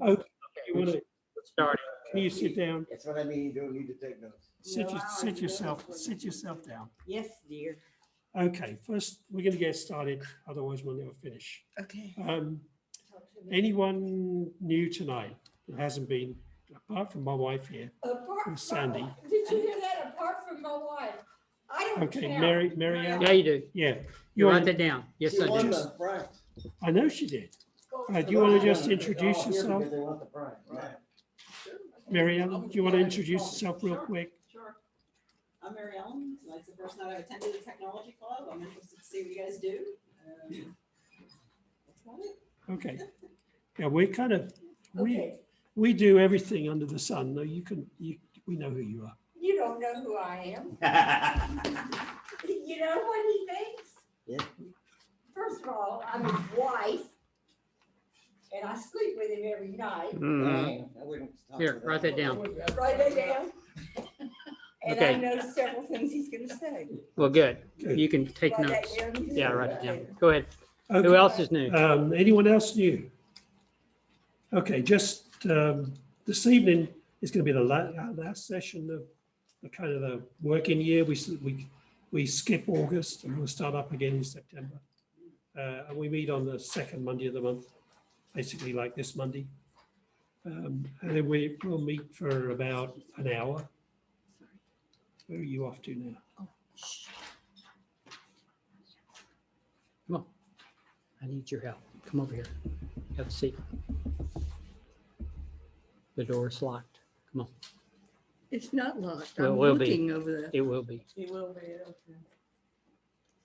Okay, you want to, Let's start. can you sit down? That's what I mean, you don't need to take notes. Sit yourself down. Yes, dear. Okay, first, we're going to get started, otherwise we'll never finish. Okay. Anyone new tonight that hasn't been, apart from my wife here, Apart Sandy. Did you hear that? Apart from my wife, I don't Okay, count. Mary Ann? Yeah, you do. Yeah. You You're write on- that down. Yes, She I won do. the prize. I know she did. Go Do you want to just introduce They're all here yourself? because they want the prize. Right. Mary Ann, do you want to introduce yourself real quick? Sure. I'm Mary Ellen. Tonight's the first night I've attended the Technology Club. I'm interested to see what you guys do. That's about it. Okay. Yeah, we kind of, Okay, we do everything under the sun. No, we know who you are. you don't know who I am. You know what he thinks? Yeah. First of all, I'm his wife, and I sleep with him every night. Mhm. Dang, I wouldn't talk Here, to write that down. Write that down. And I Okay. know several things he's gonna say. Well, good. Good. You can take Write that notes. down. Yeah, write it down. Go ahead. Who Okay. else is new? Anyone else new? Okay, just this evening is going to be the last session of the kind of the working year. We skip August and we'll start up again in September. And we meet on the second Monday of the month, basically like this Monday. And then we'll meet for about an hour. Where are you off to now? Come on. I need your help. Come over here. Have a seat. The door is locked. Come on. It's not locked. Well, it I'm will be. looking over there. It will be. It will be, okay.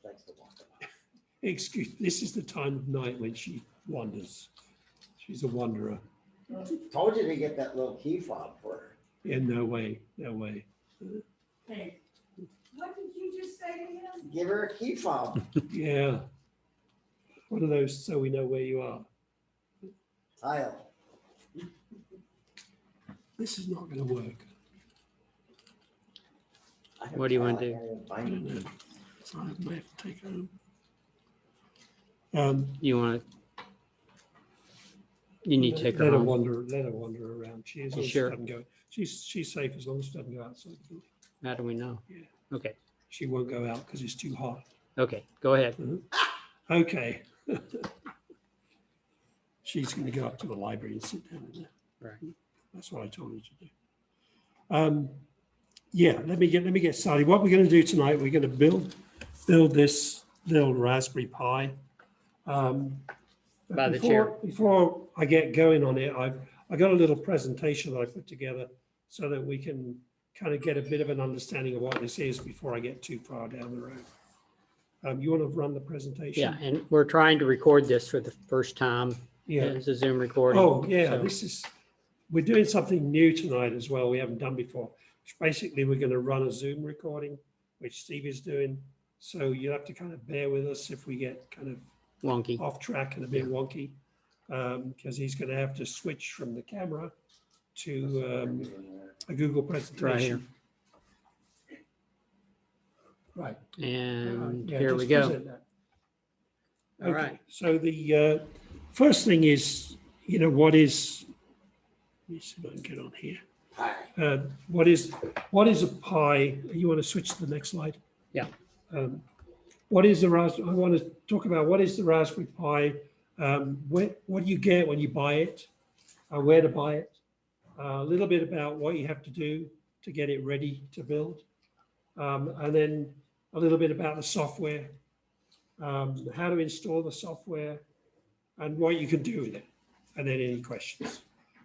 Thanks for walking. Excuse, this is the time of night when she wanders. She's a wanderer. Told you to get that little key fob for her. Yeah, no way, no way. Hey, what did you just say to him? Give her a key fob. Yeah. One of those, so we know where you are. Tile. This is not going to work. I have What do you wanna tile. do? I gotta I find don't it. know. So I may have to take it home. You want to? You need to take her Let her home. wander. Let her wander around. She is. You sure? Doesn't go. She's safe as long as she doesn't go outside the building. How do we know? Yeah. Okay. She won't go out because it's too hot. Okay. Go ahead. Okay. She's going to go up to the library and sit down in there. Right. That's what I told her to do. Yeah, let me get started. What we're going to do tonight, we're going to build this little Raspberry Pi. But By the chair. Before I get going on it, I got a little presentation that I put together so that we can kind of get a bit of an understanding of what this is before I get too far down the road. You want to run the presentation? Yeah, and we're trying to record this for the first time. Yeah. It's a Zoom recording. Oh, yeah, so- we're doing something new tonight as well. We haven't done before. Which basically, we're going to run a Zoom recording, which Steve is doing. So you have to kind of bear with us if we get kind of Wonky. off track and a bit wonky, because he's going to have to switch from the camera to a Google presentation. Right. And Yeah, here just we go. present that. All Okay, right. so the first thing is, what is, let me see if I can get on here. Hi. What is a Pi? You want to switch to the next slide? Yeah. What is the Raspberry? I want to talk about what is the Raspberry Pi? What do you get when you buy it? Where to buy it? A little bit about what you have to do to get it ready to build. And then a little bit about the software, how to install the software, and what you can do with it, and then any questions.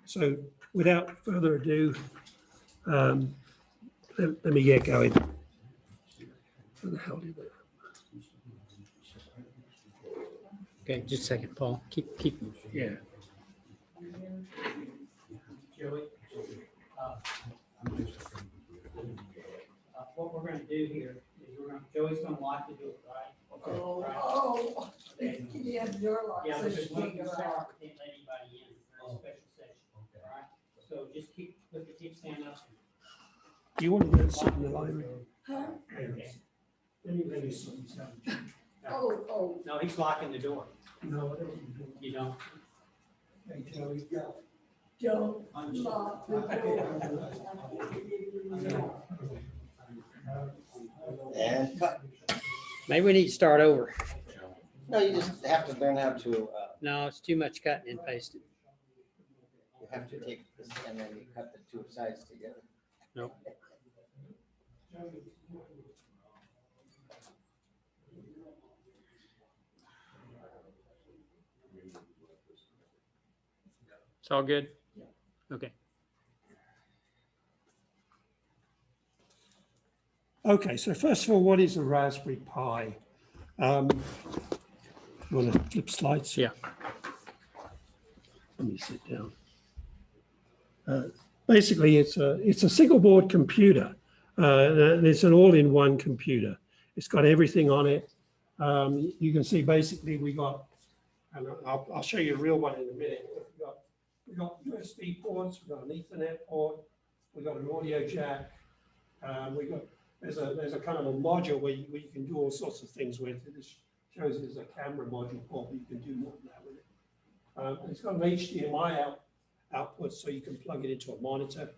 So without further ado, let me get going. Where the hell did that? Okay, just a second, Paul. Keep. Yeah. Joey, what we're going to do here is Joey's going to lock the door, right? Oh, can you have your lock? Yeah, so because she we can't can go start, out? we can't let anybody in for a special session, all right? So just keep standing up. Do you want to go sit in the library? Huh? Let me sit inside. Oh, No, he's locking the door. No, I don't. You don't? Hey, Joey. Don't lock the door. And cut. Maybe we need to start over. No, you just have to learn how to, No, it's too much cutting and pasting. you have to take this and then you cut the two sides together. Nope. It's all good? Okay. Okay, so first of all, what is a Raspberry Pi? You want to flip slides? Yeah. Let me sit down. Basically, it's a single board computer, and it's an all-in-one computer. It's got everything on it. You can see basically we got, and I'll show you a real one in a minute. We've got USB ports, we've got an Ethernet port, we've got an audio jack. There's a kind of a module where you can do all sorts of things with it. This shows it as a camera module port, but you can do more than that with it. It's got an HDMI output, so you can plug it into a monitor.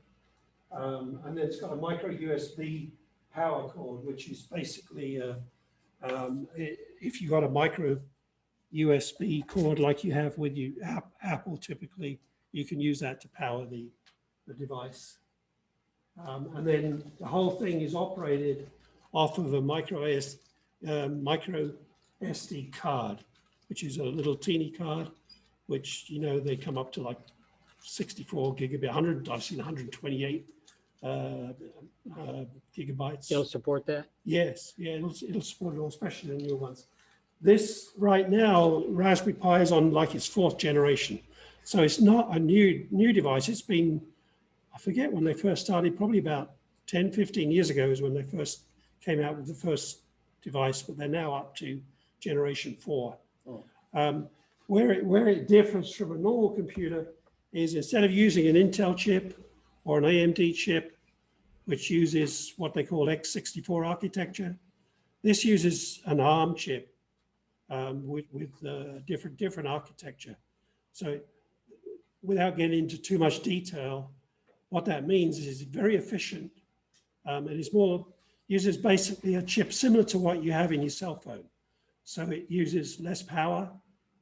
And then it's got a micro USB power cord, which is basically, if you got a micro USB cord like you have with you, Apple typically, you can use that to power the device. And then the whole thing is operated off of a micro SD card, which is a little teeny card, which, you know, they come up to like 64 gigabit, 128 gigabytes. It'll support that? Yes, yeah, it'll support it all, especially the new ones. This right now, Raspberry Pi is on like its 4th generation. So it's not a new device. It's been, I forget when they first started, probably about 10, 15 years ago is when they first came out with the first device, but they're now up to generation 4. Oh. Where it differs from a normal computer is instead of using an Intel chip or an AMD chip, which uses what they call x64 architecture, this uses an ARM chip with different architecture. So without getting into too much detail, what that means is it's very efficient. It is uses basically a chip similar to what you have in your cell phone. So it uses less power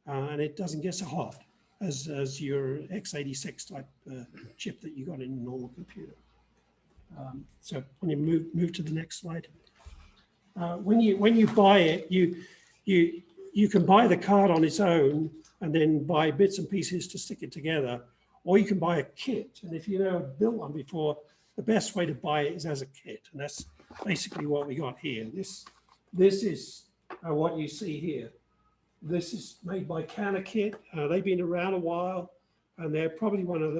and it doesn't get so hot as your x86 type chip that you got in a normal computer. So when you move to the next slide. When you buy it, you can buy the card on its own and then buy bits and pieces to stick it together, or you can buy a kit. And if you've never built one before, the best way to buy it is as a kit. And that's basically what we got here. This is what you see here. This is made by CanaKit. They've been around a while, and they're probably one of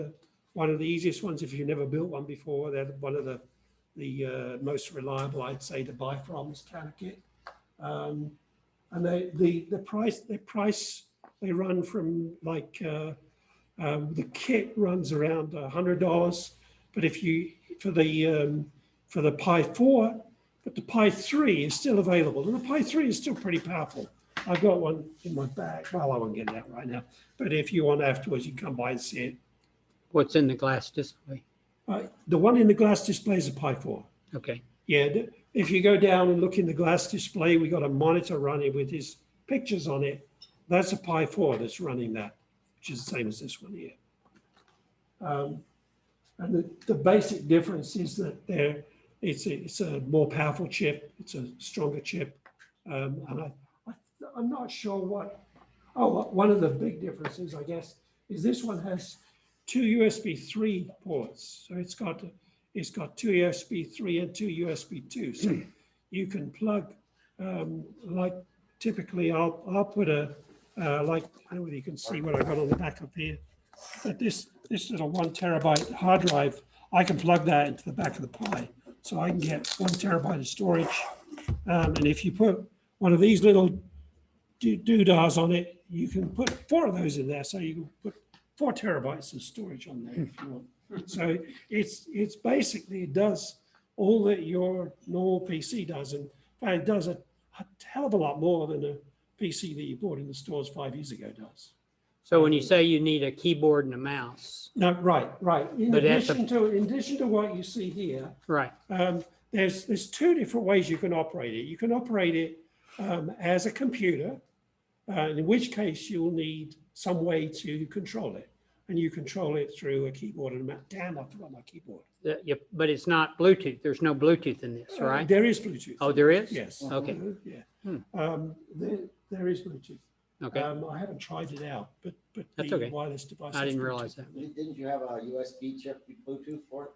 the easiest ones if you've never built one before. They're one of the most reliable, I'd say, to buy from is CanaKit. And the price they run from like the kit runs around $100, but if you for the Pi 4, but the Pi 3 is still available, and the Pi 3 is still pretty powerful. I've got one in my bag. Well, I won't get it out right now, but if you want afterwards, you can come by and see it. What's in the glass display? The one in the glass display is a Pi 4. Okay. Yeah, if you go down and look in the glass display, we got a monitor running with his pictures on it. That's a Pi 4 that's running that, which is the same as this one here. And the basic difference is that it's a more powerful chip. It's a stronger chip. And I'm not sure what. Oh, one of the big differences, I guess, is this one has 2 USB 3 ports. So it's got 2 USB 3 and 2 USB 2. So you can plug, like typically I'll put a, like, I don't know whether you can see what I got on the back up here, but this little 1 terabyte hard drive, I can plug that into the back of the Pi. So I can get 1 terabyte of storage. And if you put one of these little doodahs on it, you can put 4 of those in there. So you can put 4 terabytes of storage on there if you want. So it's basically, it does all that your normal PC does. And in fact, it does a hell of a lot more than a PC that you bought in the stores 5 years ago does. So when you say you need a keyboard and a mouse, No, right. In But that's a- addition to what you see here, right, there's two different ways you can operate it. You can operate it as a computer, in which case you'll need some way to control it. And you control it through a keyboard and a mouse. Damn, I forgot my keyboard. but it's not Bluetooth. There's no Bluetooth in this, right? There is Bluetooth. Oh, there is? Yes. Okay. Yeah. There is Bluetooth. Okay, I haven't tried it out, but That's the okay. wireless device. I has didn't Bluetooth. realize that. Didn't you have a USB chip Bluetooth for it,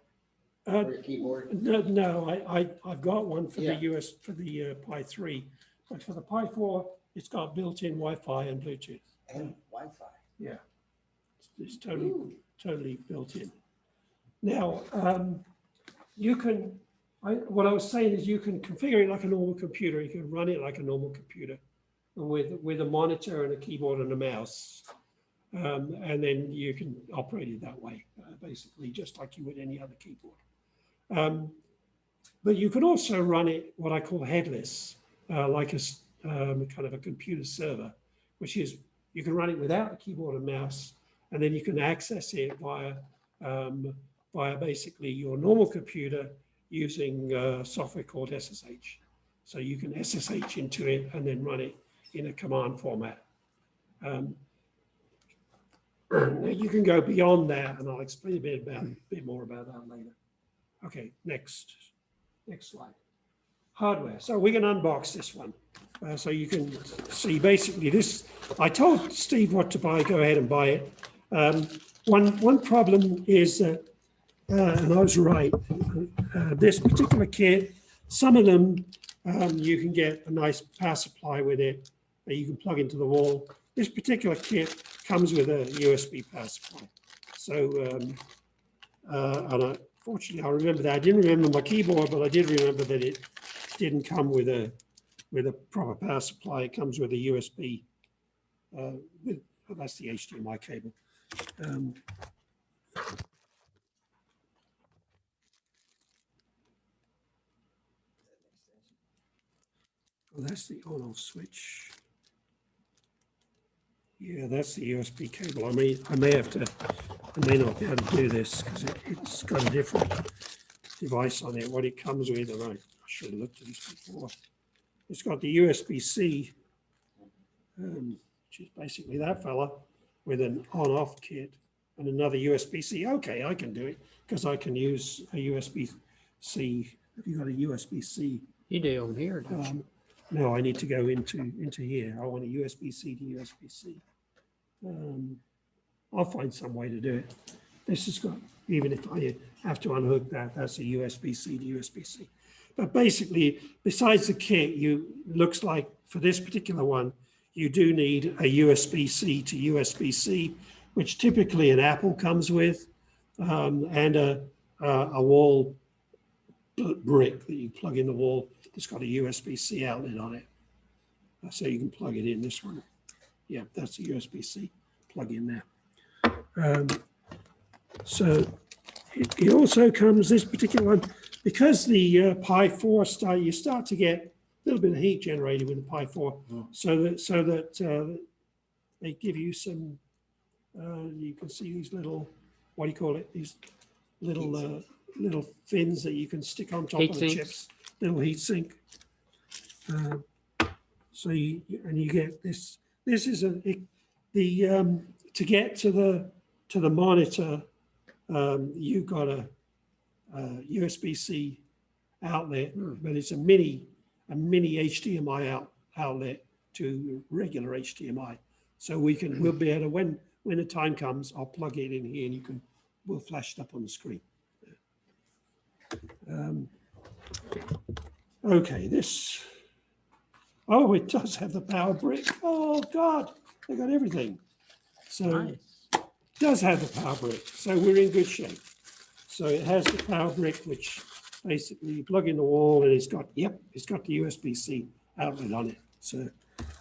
Uh, for your keyboard? No, I've got one for Yeah. the for the Pi 3, but for the Pi 4, it's got built-in Wi-Fi and Bluetooth. And Wi-Fi. Yeah, it's totally built in. Now, you can, what I was saying is you can configure it like a normal computer. You can run it like a normal computer with a monitor and a keyboard and a mouse. And then you can operate it that way, basically, just like you would any other keyboard. But you can also run it what I call headless, like a kind of a computer server, which is you can run it without a keyboard and mouse, and then you can access it via basically your normal computer using software called SSH. So you can SSH into it and then run it in a command format. You can go beyond that, and I'll explain a bit more about that later. Okay, next slide. Hardware. So we can unbox this one. So you can see basically this. I told Steve what to buy. Go ahead and buy it. One problem is that, and I was right. This particular kit, some of them you can get a nice power supply with it that you can plug into the wall. This particular kit comes with a USB power supply. So, and fortunately, I remember that. I didn't remember my keyboard, but I did remember that it didn't come with a proper power supply. It comes with a USB. That's the HDMI cable. Well, that's the on-off switch. Yeah, that's the USB cable. I may not be able to do this because it's got a different device on it. What it comes with, and I should have looked at this before. It's got the USB-C, which is basically that fella with an on-off kit and another USB-C. Okay, I can do it because I can use a USB-C. Have you got a USB-C? you do on here, don't you? No, I need to go into here. I want a USB-C to USB-C. I'll find some way to do it. This has got, even if I have to unhook that, that's a USB-C to USB-C. But basically, besides the kit, looks like for this particular one, you do need a USB-C to USB-C, which typically an Apple comes with, and a wall brick that you plug in the wall. It's got a USB-C outlet on it. So you can plug it in this one. Yeah, that's a USB-C plug in there. So it also comes, this particular one, because the Pi 4 you start to get a little bit of heat generated with the Pi 4, so that they give you some, you can see these little, what do you call it? These little little fins that you can stick on top Heat of the sinks. chips, little heat sink. So you get this. This is to get to the monitor. You've got a USB-C outlet, but it's a mini HDMI outlet to regular HDMI. So we'll be able to, when the time comes, I'll plug it in here and we'll flash it up on the screen. Okay, it does have the power brick. Oh God, they got everything. So Nice. it does have the power brick. So we're in good shape. So it has the power brick, which basically you plug in the wall and it's got the USB-C outlet on it. So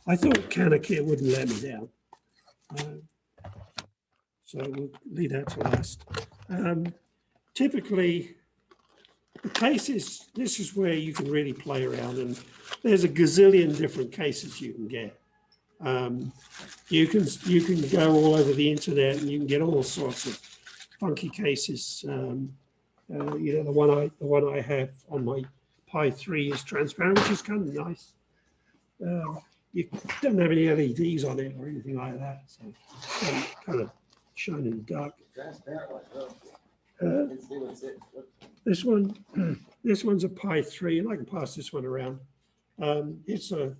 I thought CanaKit wouldn't let me down. So we'll leave that to last. Typically, the cases, this is where you can really play around, and there's a gazillion different cases you can get. You can go all over the internet and you can get all sorts of funky cases. You know, the one I have on my Pi 3 is transparent, which is kind of nice. You don't have any LEDs on it or anything like that, so kind of shine in the dark. Transparent one, oh. Uh, Let's see what's it. What- this one's a Pi 3, and I can pass this one around. You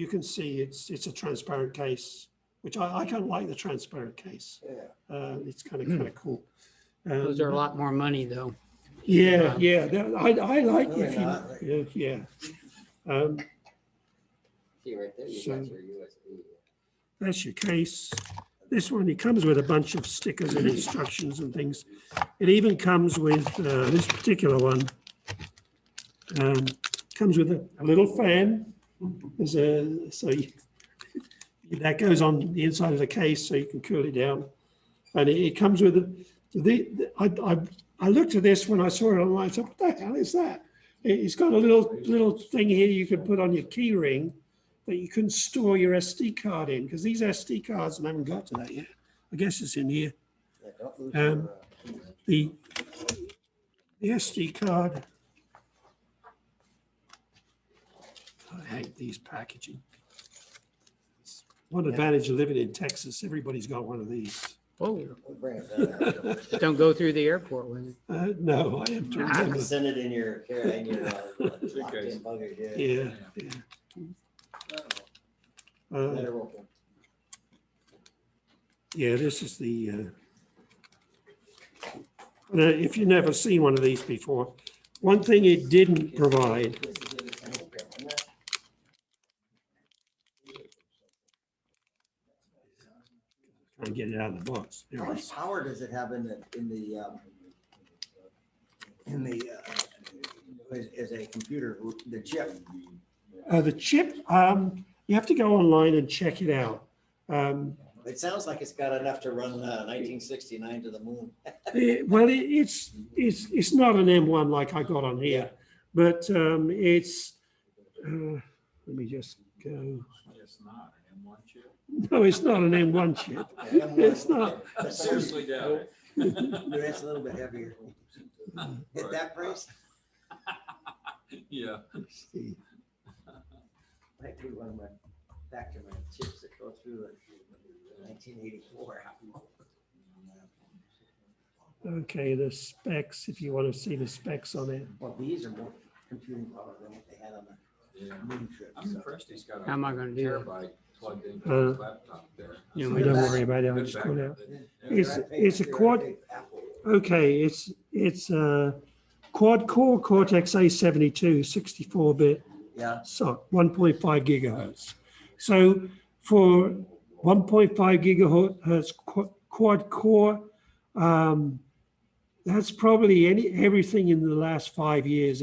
can see it's a transparent case, which I kind of like the transparent case. Yeah. It's kind of cool. Those are a lot more money though. Yeah, I like No, if they're not. yeah. See right there, you So- got your USB. That's your case. This one, it comes with a bunch of stickers and instructions and things. It even comes with this particular one. Comes with a little fan. That goes on the inside of the case so you can cool it down. And it comes with I looked at this when I saw it online. I said, what the hell is that? It's got a little thing here you can put on your key ring that you can store your SD card in, because these SD cards, and I haven't got to that yet. I guess it's in here. Yeah, don't lose The SD card. I hate these packaging. It's one advantage of living in Texas, everybody's got one of these. Whoa, We'll bring it down. don't go through the airport with it. No, I have to remember. Send it in your locked in luggage, Yeah. Better open. Yeah, this is the, if you've never seen one of these before, one thing it didn't provide, trying to get it out of the box. There How it much is. power does it have as a computer, the chip? The chip, you have to go online and check it out. It sounds like it's got enough to run 1969 to the moon. It's not an M1 like I got on here, but it's, let me just go. It's not an M1 chip. No, it's not an M1 chip. It's not. Seriously doubt it. It's a little bit heavier. At that price, Yeah. might be one of my back to my chips that go through the 1984. Okay, the specs, if you want to see the specs on it. Well, these are more computing power than what they had on Yeah. the moon trip. I'm so. impressed he's got How am I gonna do that? terabyte plugged into Uh, his laptop there. You know, We don't worry about it, I'll Good just call it out. backup. It's a quad, okay, it's a quad core Cortex A72, 64-bit, Yeah, so 1.5 gigahertz. So for 1.5 gigahertz quad core, that's probably everything in the last 5 years.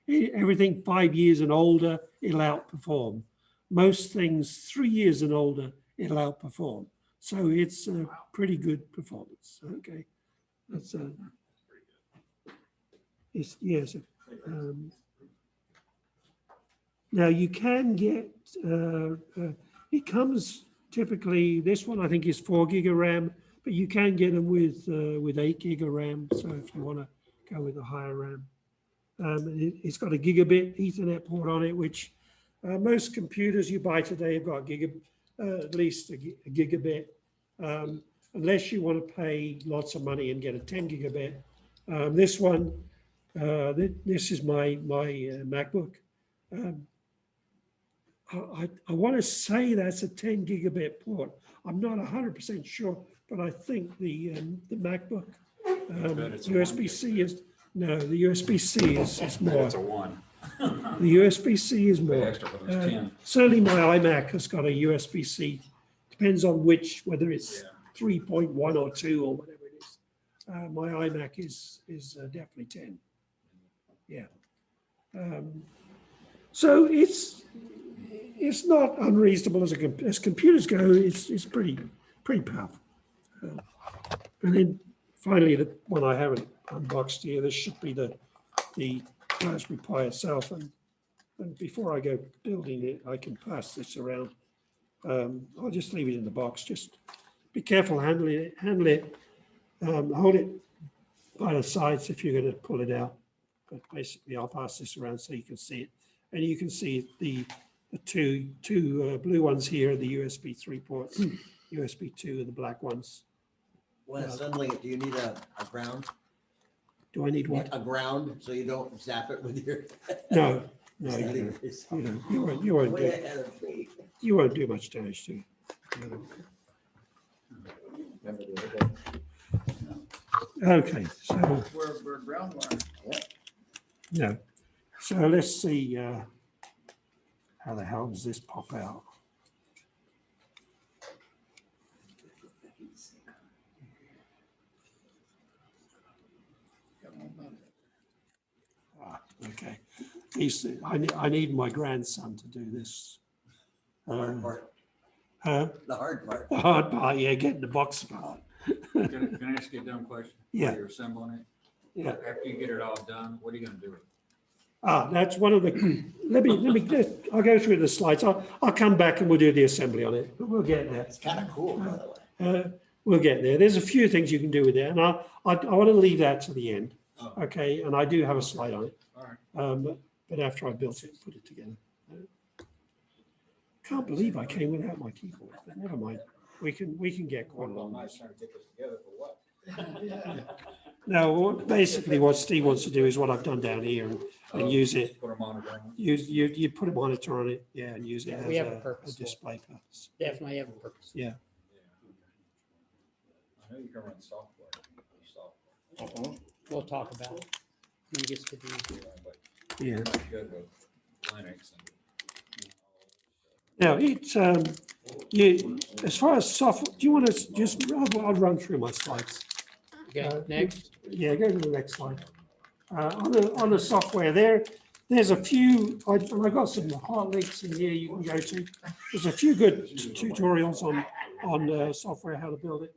Everything 5 years and older, it'll outperform. Most things 3 years and older, it'll outperform. So it's a pretty good performance. Okay, that's it's yes. Now you can get it comes typically, this one I think is 4 gig of RAM, but you can get them with 8 gig of RAM. So if you want to go with a higher RAM, it's got a gigabit Ethernet port on it, which most computers you buy today have got at least a gigabit, unless you want to pay lots of money and get a 10 gigabit. This one, this is my MacBook. I want to say that's a 10 gigabit port. I'm not 100% sure, but I think the MacBook bet it's a USB-C is, no, the USB-C is more. It's a 1. The USB-C is Pay more. extra for those 10. Certainly my iMac has got a USB-C. Depends on whether it's 3.1 or 2 or whatever it is. My iMac is definitely 10. Yeah. So it's not unreasonable as computers go. It's pretty powerful. And then finally, the one I haven't unboxed here. This should be the Raspberry Pi itself, and and before I go building it, I can pass this around. I'll just leave it in the box. Just be careful handling it. Hold it by the sides if you're going to pull it out. But basically, I'll pass this around so you can see it, and you can see the two blue ones here, the USB 3 ports, USB 2, and the black ones. When assembling it, do you need a ground? Do I need what? A ground so you don't zap it with your. No, no, you don't. You won't Way do. ahead of me. You won't do much damage to it. Remember the other day? Okay, so We're groundwater. no, so let's see how the hell does this pop out? Okay, I need my grandson to do this. Hard part. The hard part. The hard part, yeah, getting the box apart. Can I ask you a dumb question? Yeah. While you're assembling it? Yeah. After you get it all done, what are you gonna do with it? That's one of the, let me, I'll go through the slides. I'll come back and we'll do the assembly on it, but we'll get there. It's kind of cool, by the way. We'll get there. There's a few things you can do with it, and I want to leave that to the end. Oh. Okay, and I do have a slide on it. All right. But after I built it, put it together. Can't believe I came without my keyboard, but never mind. We can get quite a long way. Nice trying to get this together for what? Now, basically what Steve wants to do is what I've done down here and use it. Put a monitor on it. You put a monitor on it, yeah, and use it Yeah, as we have a a purpose for it. display purpose. Definitely have a purpose. Yeah. I know you can run software. We'll talk about it when it gets to be. But Yeah. not good with Linux and. Now, it's, as far as software, do you want to just, I'll run through my slides. Okay, next. Yeah, go to the next slide. On the software there's a few, I've got some hot links in here you can go to. There's a few good tutorials on software, how to build it.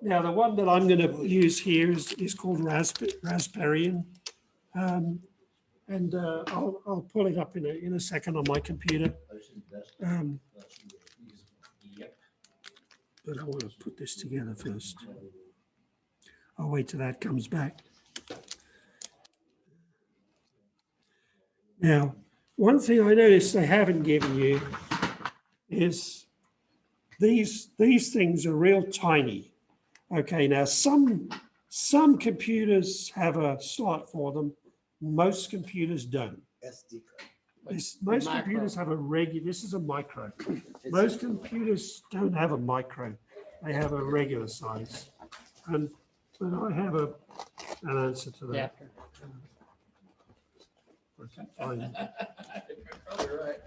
Now, the one that I'm going to use here is called Raspberry. And I'll pull it up in a second on my computer. But I want to put this together first. I'll wait till that comes back. Now, one thing I noticed they haven't given you is these things are real tiny. Okay, now some computers have a slot for them. Most computers don't. SD card. Most Micro. computers have a regular, this is a micro. It's- Most computers don't have a micro. They have a regular size. And I have an answer to that. Adapter. Okay, fine. You're probably right.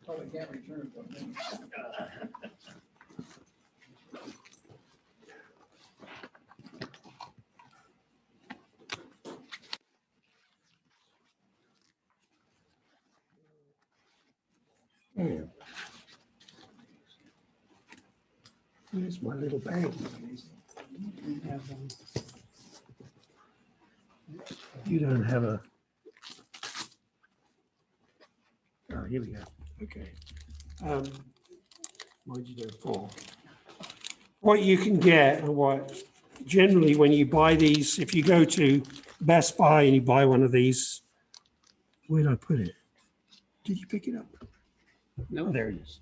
Probably can't return it from me. Here's my little bag. You don't have a. Oh, here we go. Okay. Why'd you do it for? What you can get and what generally when you buy these, if you go to Best Buy and you buy one of these, where did I put it? Did you pick it up? No, Oh, there it is.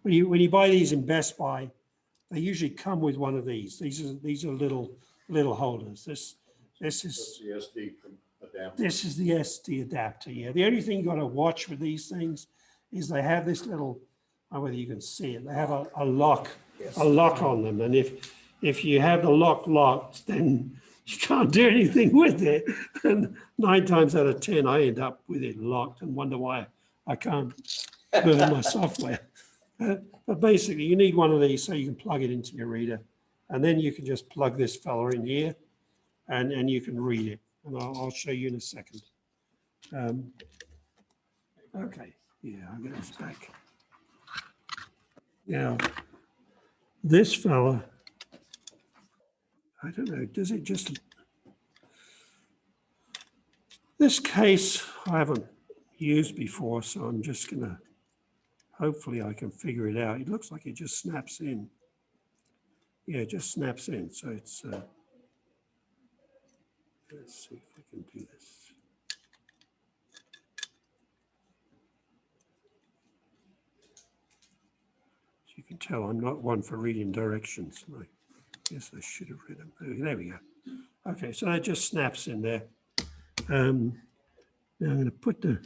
When you buy these in Best Buy, they usually come with one of these. These are little holders. This is The SD adapter. this is the SD adapter. Yeah. The only thing you got to watch with these things is they have this little. I don't know whether you can see it. They have a lock on them, and if you have the lock locked, then you can't do anything with it. And 9 times out of 10, I end up with it locked and wonder why I can't burn my software. But basically, you need one of these so you can plug it into your reader, and then you can just plug this fella in here, and you can read it. And I'll show you in a second. Okay, yeah, I'll get this back. Now, this fella, I don't know, does it just, This case I haven't used before, so I'm just gonna, hopefully I can figure it out. It looks like it just snaps in. Yeah, it just snaps in, so it's, let's see if we can do this. As you can tell, I'm not one for reading directions. I guess I should have read them. Oh, there we go. Okay, so that just snaps in there. Now I'm going to put the,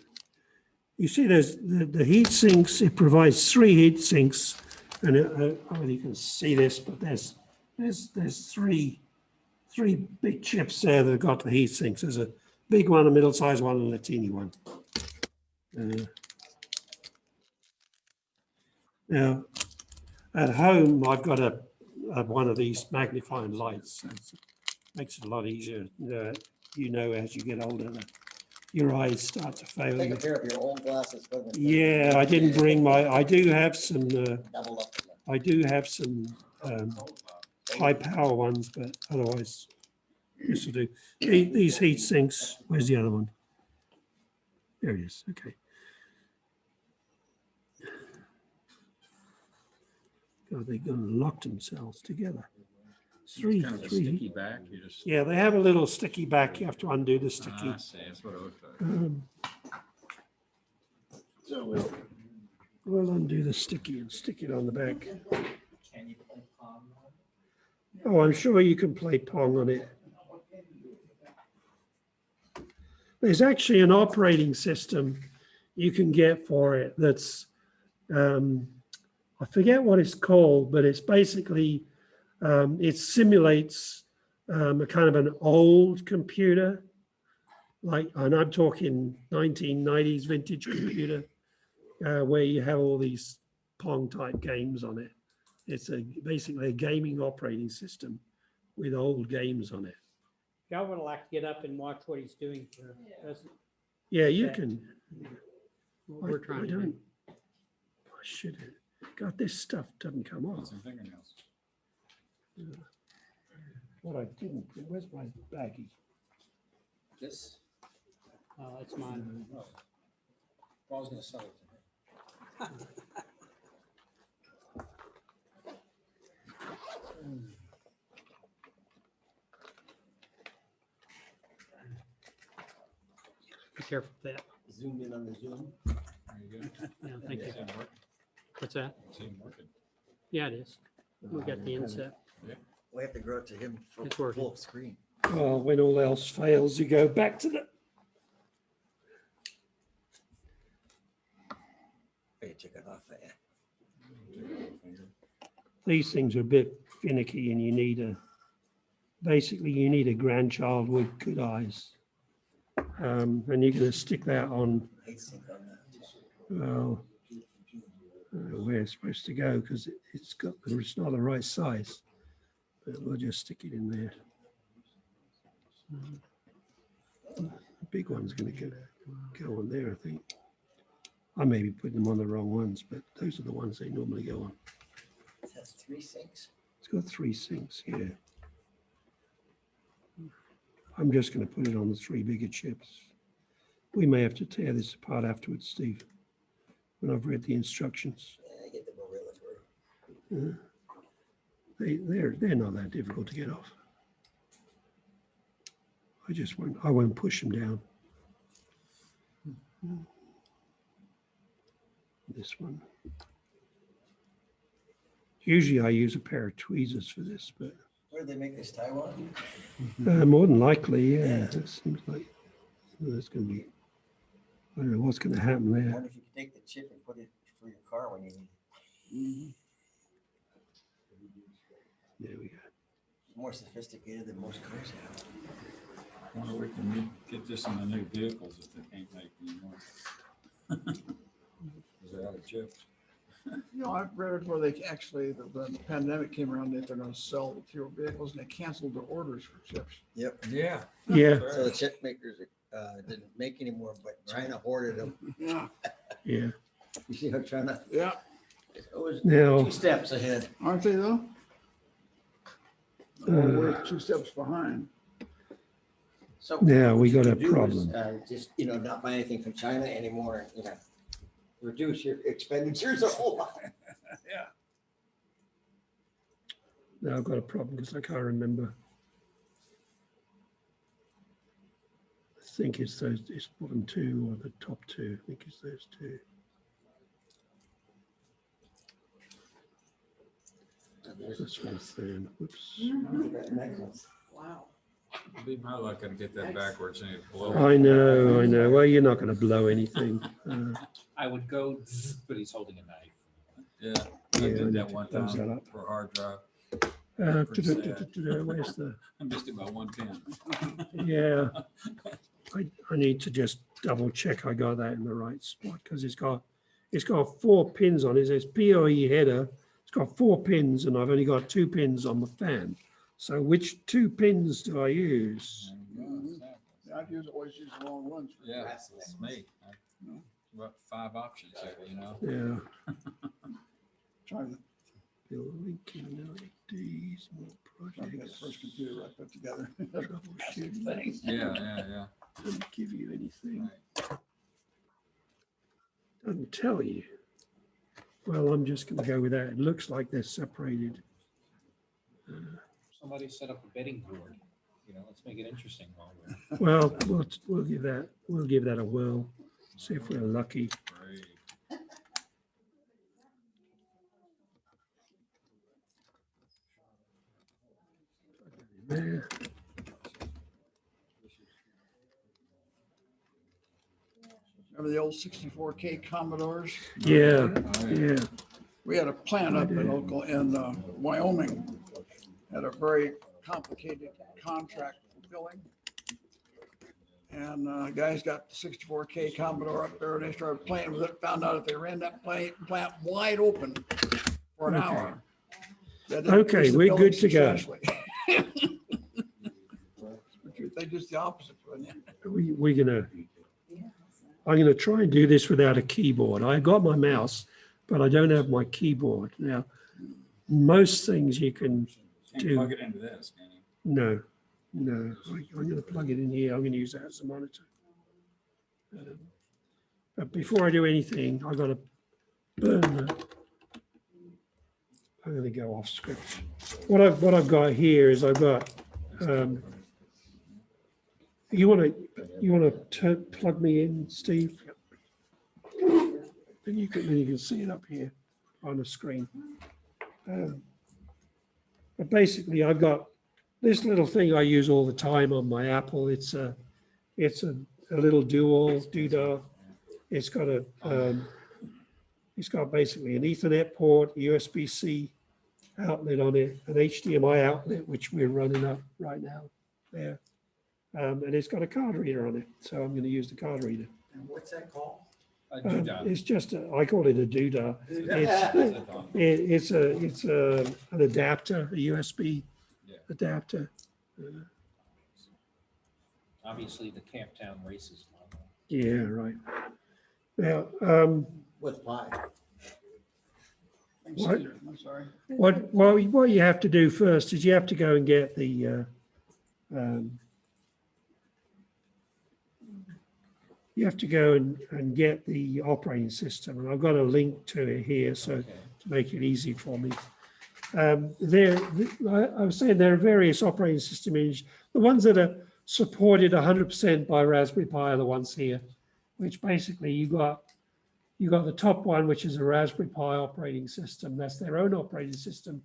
you see there's the heat sinks, it provides 3 heat sinks, and I don't know whether you can see this, but there's three big chips there that have got the heat sinks. There's a big one, a middle-sized one, and a teeny one. Now, at home, I've got a one of these magnifying lights. So it makes it a lot easier. You know, as you get older, your eyes start to fail Take you. a pair of your old glasses. put them in. Yeah, I didn't bring my, I do have some, Double up. I do have some high power ones, but otherwise, this will do. These heat sinks, where's the other one? There it is, okay. God, they're going to lock themselves together. Three, Kind of a three. sticky back, you just. Yeah, they have a little sticky back. You have to undo the Ah, sticky. I see, that's what it looks like. So we'll undo the sticky and stick it on the back. Can you play Pong? Oh, I'm sure you can play Pong on it. There's actually an operating system you can get for it that's, I forget what it's called, but it's basically, it simulates a kind of an old computer, like, and I'm talking 1990s vintage computer, where you have all these Pong type games on it. It's basically a gaming operating system with old games on it. Y'all would like to get up and watch what he's doing here. That's Yeah, you Yeah. can. what we're trying to do. I should have. God, this stuff doesn't come off. Some fingernails. What I didn't, where's my baggie? This, Oh, that's mine. I was gonna sell it to her. Be careful with that. Zoom in on the Zoom. There you go. Yeah, thank you. See 'em working. What's that? See 'em working. Yeah, it is. We got the inset. We have to grow it to him It's full working. screen. Oh, when all else fails, you go back to the. Hey, check it off there. These things are a bit finicky, and you need basically you need a grandchild with good eyes, and you're going to stick that on. Heat sink on that. Well, I don't know where it's supposed to go because it's not the right size. But we'll just stick it in there. The big one's going to go on there, I think. I may be putting them on the wrong ones, but those are the ones they normally go on. It has 3 sinks. It's got 3 sinks here. I'm just going to put it on the 3 bigger chips. We may have to tear this apart afterwards, Steve, when I've read the instructions. Yeah, get the Gorilla through. They're not that difficult to get off. I won't push them down. This one. Usually I use a pair of tweezers for this, but Where do they make this, Taiwan? more than likely, yeah, it seems like there's going to be, I don't know what's going to happen I there. wonder if you could take the chip and put it for your car when you need it. There we go. More sophisticated than most cars have. Wonder if we can get this in the new vehicles if they can't make anymore. Is they're out of chips. You know, I've read it where they actually, when the pandemic came around, that they're gonna sell fewer vehicles and they canceled their orders for chips. Yep. Yeah. Yeah, So the chip makers didn't make any more, but China hoarded them. Yeah, yeah. You see how China yeah, is always Now, 2 steps ahead. aren't they though? We're 2 steps behind. So. Now we what you got a could do is, problem. Just, not buy anything from China anymore, reduce your expenditures a whole lot. Yeah. Now I've got a problem because I can't remember. I think it's those, it's bottom two or the top two. I think it's those two. That's one thing. Whoops. Wow. It'd be my luck to get that backwards and it'd blow. I know, I know. Well, you're not going to blow anything. I would go, zzz, but he's holding a knife. Yeah, I Yeah, I did need that to one close time that up. for a hard drive. Where's the? I missed it by 1 pin. Yeah, I need to just double check I got that in the right spot because it's got 4 pins on it. It says PoE header. It's got 4 pins and I've only got 2 pins on the fan. So which 2 pins do I use? Yeah, always use the wrong ones. Yeah, it's me. About 5 options there, Yeah. Trying to Building LEDs, more get the projects. first computer I put together. Troubleshooting. Yeah. Doesn't give you anything. Right. Doesn't tell you. Well, I'm just going to go with that. It looks like they're separated. Somebody set up a betting board. Let's make it interesting. Well, we'll give that a whirl. See if we're lucky. Great. There. Remember the old 64K Commodores? Yeah, Oh, yeah. We had a plant up in Wyoming, had a very complicated contract for billing. And guys got the 64K Commodore up there and they started playing with it, found out if they ran that plant wide open for an Okay. hour. that Okay, increased the we're billing good to go. substantially. They just the opposite. Wasn't it? I'm gonna try and do this without a keyboard. I got my mouse, but I don't have my keyboard. Now, most things you can Can't do. plug it into this, can you? No. I'm gonna plug it in here. I'm gonna use that as a monitor. But before I do anything, I gotta burn the. I'm gonna go off script. What I've got here is I've got. You wanna plug me in, Steve? Then you can see it up here on the screen. But basically, I've got this little thing I use all the time on my Apple. It's a little doodah. It's got basically an Ethernet port, USB-C outlet on it, an HDMI outlet, which we're running up right now there. And it's got a card reader on it. So I'm going to use the card reader. And what's that called? It's just, I call it a doodah. It's an adapter, a USB Yeah. adapter. Obviously, the Camptown races. Yeah, right. Now, With pie. What? I'm sorry. what you have to do first is you have to go and get the you have to go and get the operating system, and I've got a link to it here, so to make it easy for me. I was saying there are various operating system images. The ones that are supported 100% by Raspberry Pi are the ones here, which basically you got the top one, which is a Raspberry Pi operating system. That's their own operating system,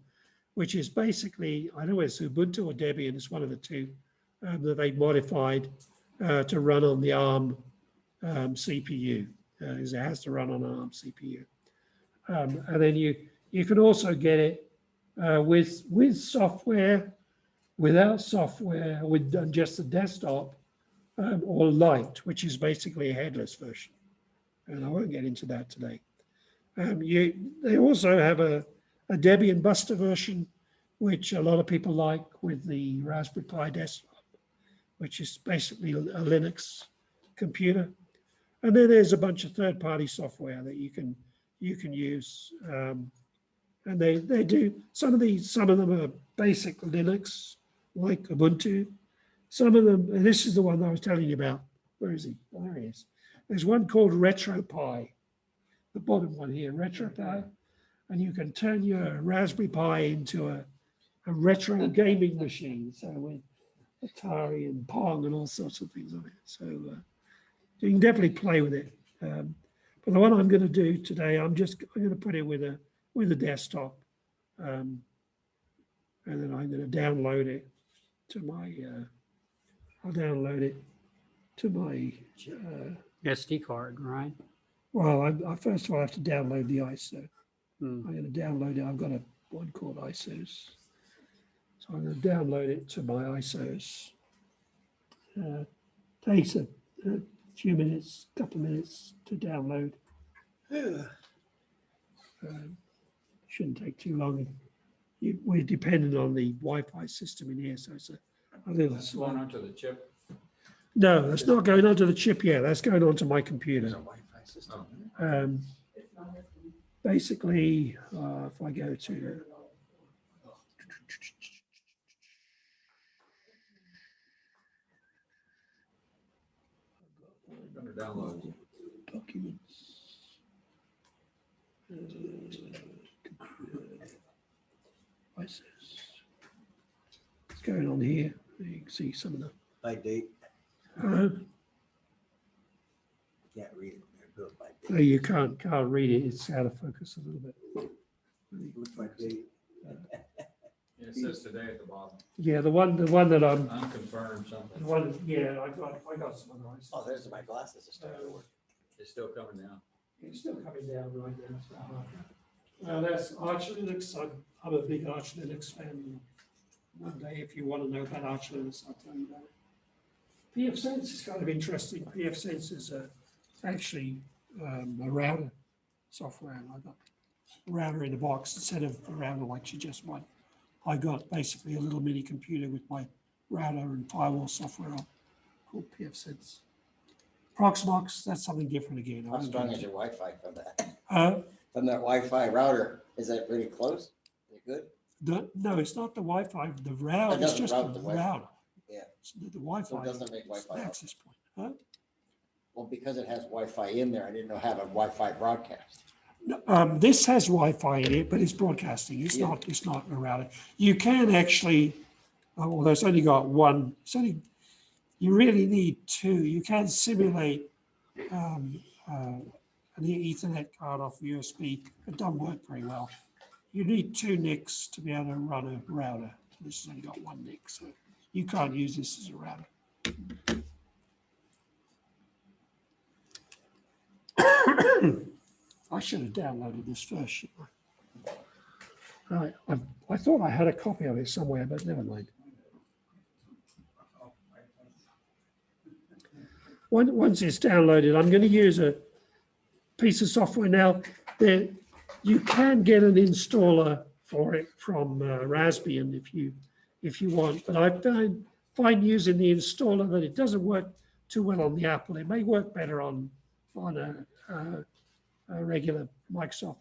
which is basically, I don't know whether it's Ubuntu or Debian, it's one of the two that they modified to run on the ARM CPU. It has to run on an ARM CPU. And then you can also get it with software, without software, with just the desktop, or light, which is basically a headless version. And I won't get into that today. They also have a Debian Buster version, which a lot of people like, with the Raspberry Pi desktop, which is basically a Linux computer. And then there's a bunch of third-party software that you can use. And they do some of them are basic Linux, like Ubuntu. Some of them, and this is the one I was telling you about. Where is he? Oh, there he is. There's one called RetroPie, the bottom one here, RetroPie. And you can turn your Raspberry Pi into a retro gaming machine. So with Atari and Pong and all sorts of things on it. So you can definitely play with it. But the one I'm going to do today, I'm going to put it with a desktop. And then I'm going to download it to my, I'll download it to my, SD card, right? well, I first of all have to download the ISO. Hmm. I'm going to download it. I've got one called ISOs. So I'm going to download it to my ISOs. Takes a few minutes, couple of minutes to download. Shouldn't take too long. We're dependent on the Wi-Fi system in here, so it's a little That's slow. going onto the chip. No, that's not going onto the chip yet. That's going onto my There's a computer. Wi-Fi system. Basically, if I go to Under download. documents, ISOs. What's going on here? You can see some of the. By date, Uh, can't read it. They're built by no, date. you can't read it. It's out of focus a little bit. Looks like date. Yeah, it says today at the bottom, Yeah, the one that I'm. unconfirmed The something. one, yeah, I got some other ISOs. Oh, there's my glasses. Are starting to work. It's still coming down. It's still coming down right now. That's Arch Linux. I'm a big Arch Linux fan. One day, if you want to know about Arch Linux, I'll tell you about it. pfSense is kind of interesting. pfSense is actually a router software. And I got a router in a box instead of a router like you just want. I got basically a little mini computer with my router and firewall software on called pfSense. Proxmox, that's something different again. How strong is your Wi-Fi from that? Uh, From that Wi-Fi router? Is that pretty close? Is it good? no, it's not the Wi-Fi. The router It is doesn't just route the the Wi-Fi. router. Yeah. It's the So Wi-Fi. it doesn't make is Wi-Fi the out. access point. Huh? Well, because it has Wi-Fi in there, I didn't know how to Wi-Fi broadcast. No, this has Wi-Fi in it, but it's broadcasting. It's Yeah. not. It's not a router. You can actually, although it's only got one. It's only. You really need two. You can simulate an Ethernet card off USB. It doesn't work very well. You need two NICs to be able to run a router. This has only got one NIC, so you can't use this as a router. I should have downloaded this first, shouldn't I? Right, I thought I had a copy of it somewhere, but never mind. Once it's downloaded, I'm going to use a piece of software now. There, you can get an installer for it from Raspbian if you want, but I find using the installer that it doesn't work too well on the Apple. It may work better on a regular Microsoft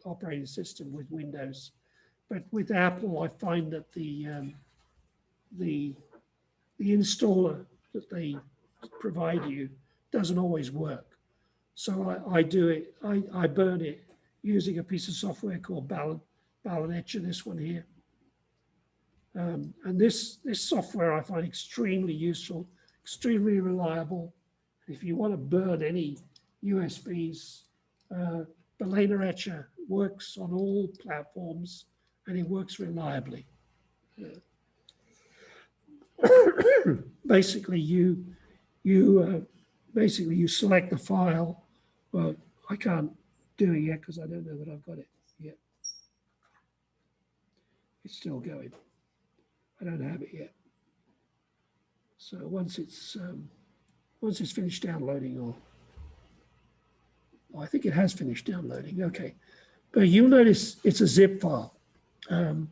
operating system with Windows, but with Apple, I find that the installer that they provide you doesn't always work. So I do it. I burn it using a piece of software called Balance Etcher. This one here, and this software I find extremely useful, extremely reliable. If you want to burn any USBs, Balance Etcher works on all platforms and it works reliably. Basically, you select the file. Well, I can't do it yet because I don't know that I've got it yet. It's still going. I don't have it yet. So once it's finished downloading, or I think it has finished downloading. Okay, but you'll notice it's a zip file. You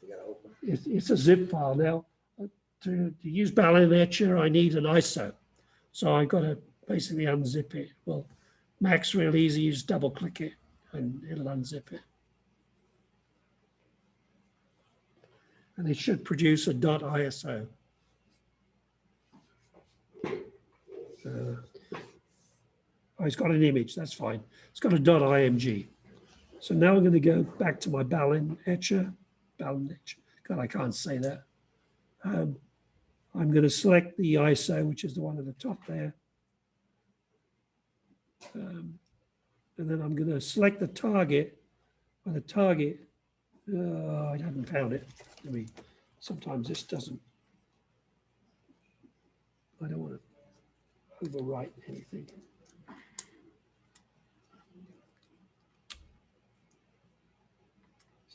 gotta open. It's a zip file now. To use Balance Etcher, I need an ISO, so I got to basically unzip it. Well, Mac's real easy. You just double click it and it'll unzip it. And it should produce a .iso. Oh, it's got an image, that's fine. It's got a .img. So now I'm going to go back to my Balin etcher. God, I can't say that. I'm going to select the ISO, which is the one at the top there. And then I'm going to select the target. And the target, I haven't found it. I mean, sometimes this doesn't. I don't want to overwrite anything.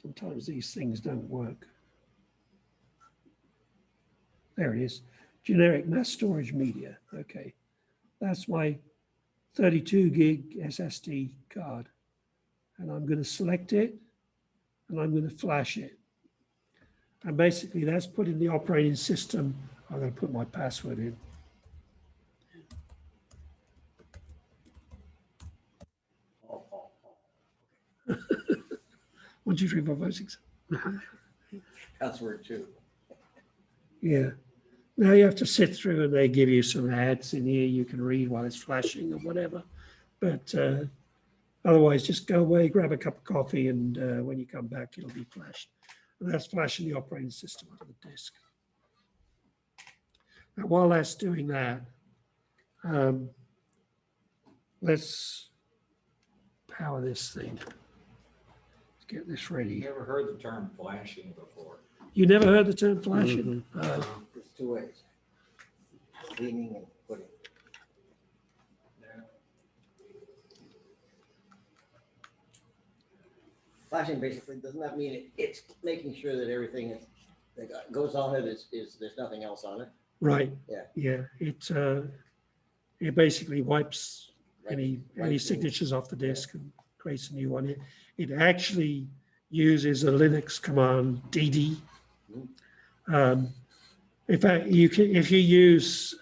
Sometimes these things don't work. There it is. Generic mass storage media. Okay. That's my 32 gig SSD card. And I'm going to select it and I'm going to flash it. And basically that's put in the operating system. I'm going to put my password in. 1, 2, 3, 4, 5, 6. Password too. Yeah. Now you have to sit through and they give you some ads in here you can read while it's flashing or whatever. But otherwise, just go away, grab a cup of coffee, and when you come back, it'll be flashed. And that's flashing the operating system onto the disk. Now, while that's doing that, let's power this thing. Let's get this ready. Never heard the term flashing before. You never heard the term flashing? There's two ways. Cleaning and putting. Flashing basically, doesn't that mean it's making sure that everything that goes on it is there's nothing else on it? Right. Yeah. Yeah. It basically wipes any Right. signatures off the disk and creates a new one. It actually uses a Linux command dd. In fact, if you use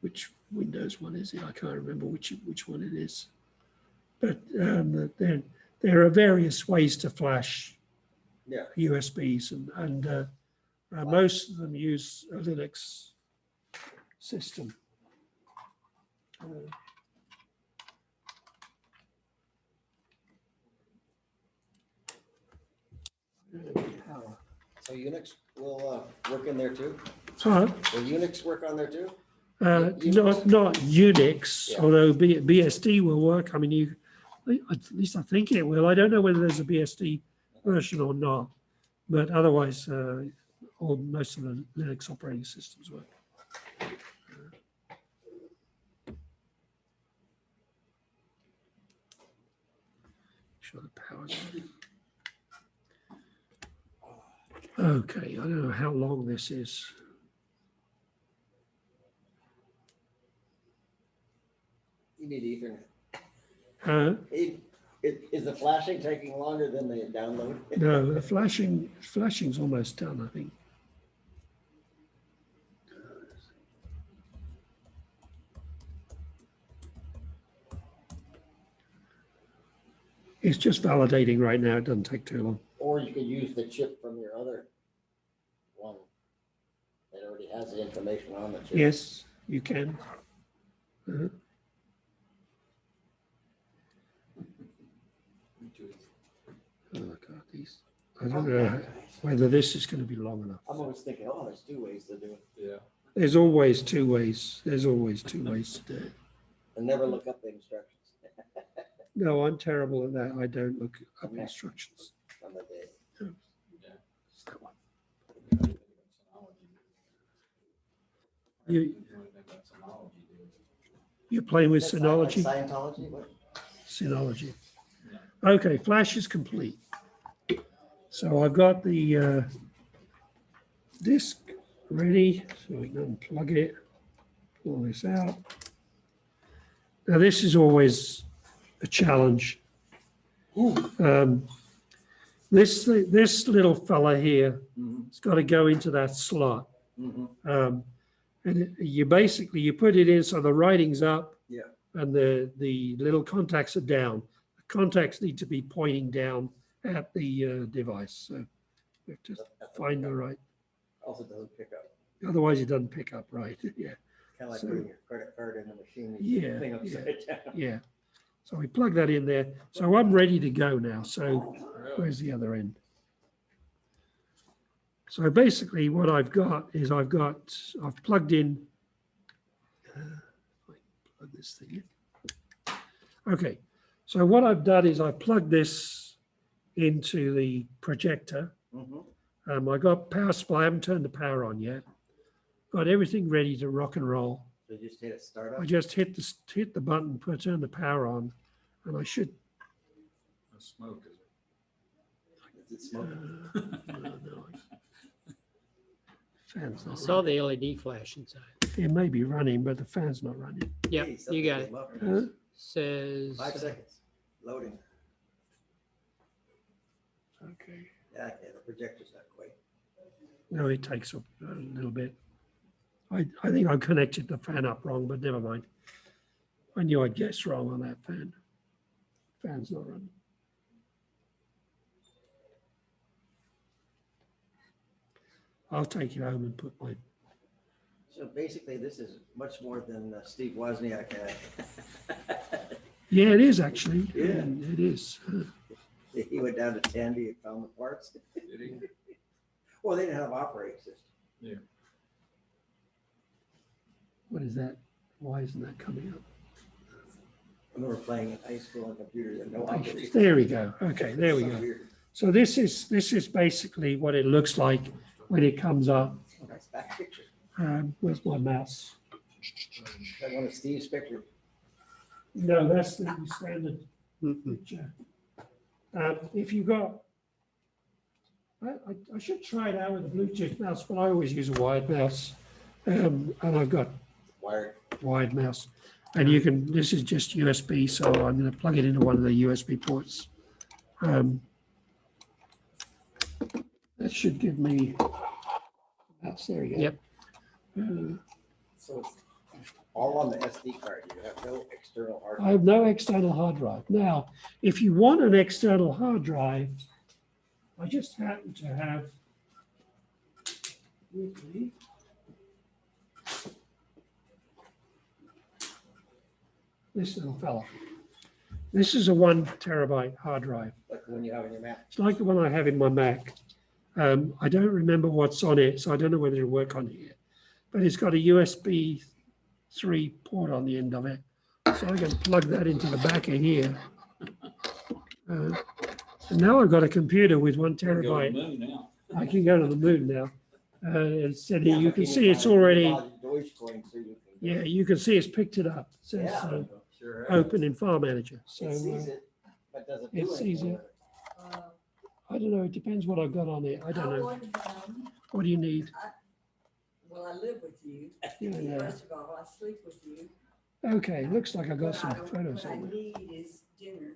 which Windows one is it? I can't remember which one it is. But there are various ways to flash USBs, and most of them use a Linux system. Power. So Unix will work in there too? So, Will Unix work on there too? not Unix, Yeah. although BSD will work. I mean, at least I think it will. I don't know whether there's a BSD version or not, but otherwise, most of the Linux operating systems work. Sure the power's on. Okay, I don't know how long this is. You need Ethernet. Huh? Is the flashing taking longer than the download? No, the flashing's almost done, I think. It's just validating right now. It doesn't take too long. Or you could use the chip from your other one that already has the information on the chip. Yes, you can. Uh-huh. Oh God, these. I don't know whether this is going to be long enough. I'm always thinking, oh, there's two ways to do it. Yeah. There's always two ways. There's always two ways to do it. And never look up the instructions No, I'm terrible at that. I don't look up instructions. on the day. It's that one. You're playing with Is that Synology? like Scientology? What? Synology. Okay, flash is complete. So I've got the disk ready, so we can unplug it, pull this out. Now this is always a challenge. This little fella here, it's got to go into that slot. And you put it in so the writing's up, and the little contacts are down. The contacts need to be pointing down at the device. So we have to find the right. Also doesn't pick up. Otherwise, it doesn't pick up right. Yeah. Kind of like So- putting your credit card in the machine. Yeah, Thing upside down. Yeah. So we plug that in there. So I'm ready to go now. So where's the other end? So basically what I've got is I've plugged in, plug this thing in. Okay. So what I've done is I've plugged this into the projector. Mhm. I got power supply. I haven't turned the power on yet. Got everything ready to rock and roll. So just hit it, start up. I just hit the button, turn the power on, and I should. No smoke, is it? Is it smoking? No. Fan's I not saw running. the LED flash inside. It may be running, but the fan's not running. Yep, Hey, you something got it. came up. Huh? Says, 5 seconds. Loading. Okay. Yeah, the projector's not quite. No, it takes up a little bit. I think I connected the fan up wrong, but never mind. I knew I'd guess wrong on that fan. Fan's not running. I'll take it home and put my. So basically, this is much more than Steve Wozniak had. Yeah, it is actually. Yeah. It is. He went down to Tandy and found the parts. Did he? Well, they didn't have operating system. What is that? Why isn't that coming up? I remember playing in high school on computers and no operating system. There we go. Okay, there we So go. weird. So this is basically what it looks like when it comes up. Nice back picture. Where's my mouse? Is that one of Steve's pictures? No, that's the standard mm-mm. picture. If you got, I should try it out with a Bluetooth mouse, but I always use a wired mouse. And I've got Wired. wired mouse. And you can, this is just USB, so I'm going to plug it into one of the USB ports. That should give me, mouse, there we go. Yep. So it's all on the SD card. You have no external hard I have no external hard drive. Now, if you want an external hard drive, I just happen to have with me this little fella. This is a 1 terabyte hard drive. like the one you have in your Mac. It's like the one I have in my Mac. I don't remember what's on it, so I don't know whether it'll work on here. But it's got a USB 3 port on the end of it. So I can plug that into the back of here. And now I've got a computer with 1 Go to the terabyte. moon now. I can go to the moon now. Instead, you can see it's already, Dogecoin, so you can. yeah, you can see it's picked it up. It says Yeah. Sure. open in File Manager. So It sees it, but doesn't do it sees anything it. with it. I don't know. It depends what I've got on it. I don't know. What do you need? Well, I live with you. Yeah. First of all, I sleep with you. Okay, looks like I got What some I don't- photos What I on there. need is dinner.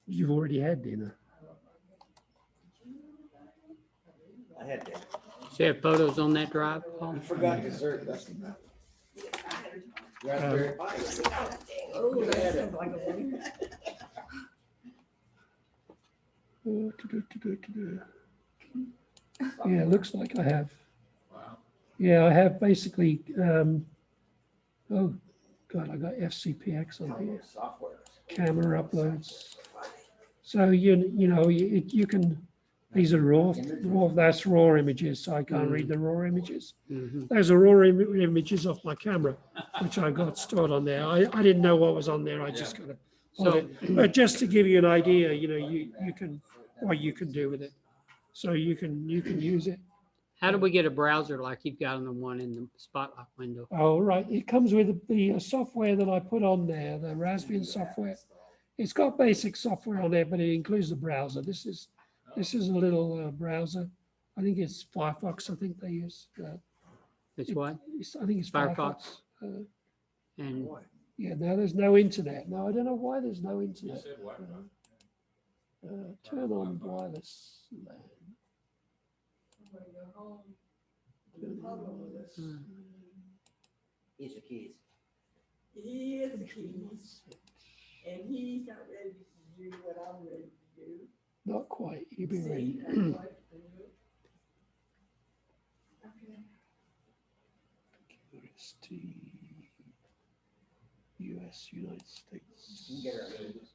You've already had dinner. I had that. So you have photos on that drive, Paul? You forgot dessert. That's raspberry pie. Oh, that sounds like a winner. Yeah, it looks like I have. Wow. Yeah, I have basically, oh, God, I got FCPX on here. Software. Camera uploads. So you can, these are raw, that's raw images, so I can't read the raw images. Mhm. Those are raw images off my camera, which I got stored on there. I didn't know what was on there, I just kind of, So, but just to give you an idea, you can, what you can do with it. So you can use it. how do we get a browser like you've got on the one in the Spotlight window? Oh, right. It comes with the software that I put on there, the Raspbian software. It's got basic software on there, but it includes the browser. This is a little browser. I think it's Firefox. I think they use. It's what? I think it's Firefox. Firefox? And Yeah. No, there's no internet. No, I don't know why there's no You internet. said what? Turn on wireless LAN. Turn on wireless. Hmm. Here's your keys. He is a keys, and he's not ready to do what I'm ready to do. Not quite. You'll be See, ready. that's like- Okay. Steve. US, United States. You can get our names.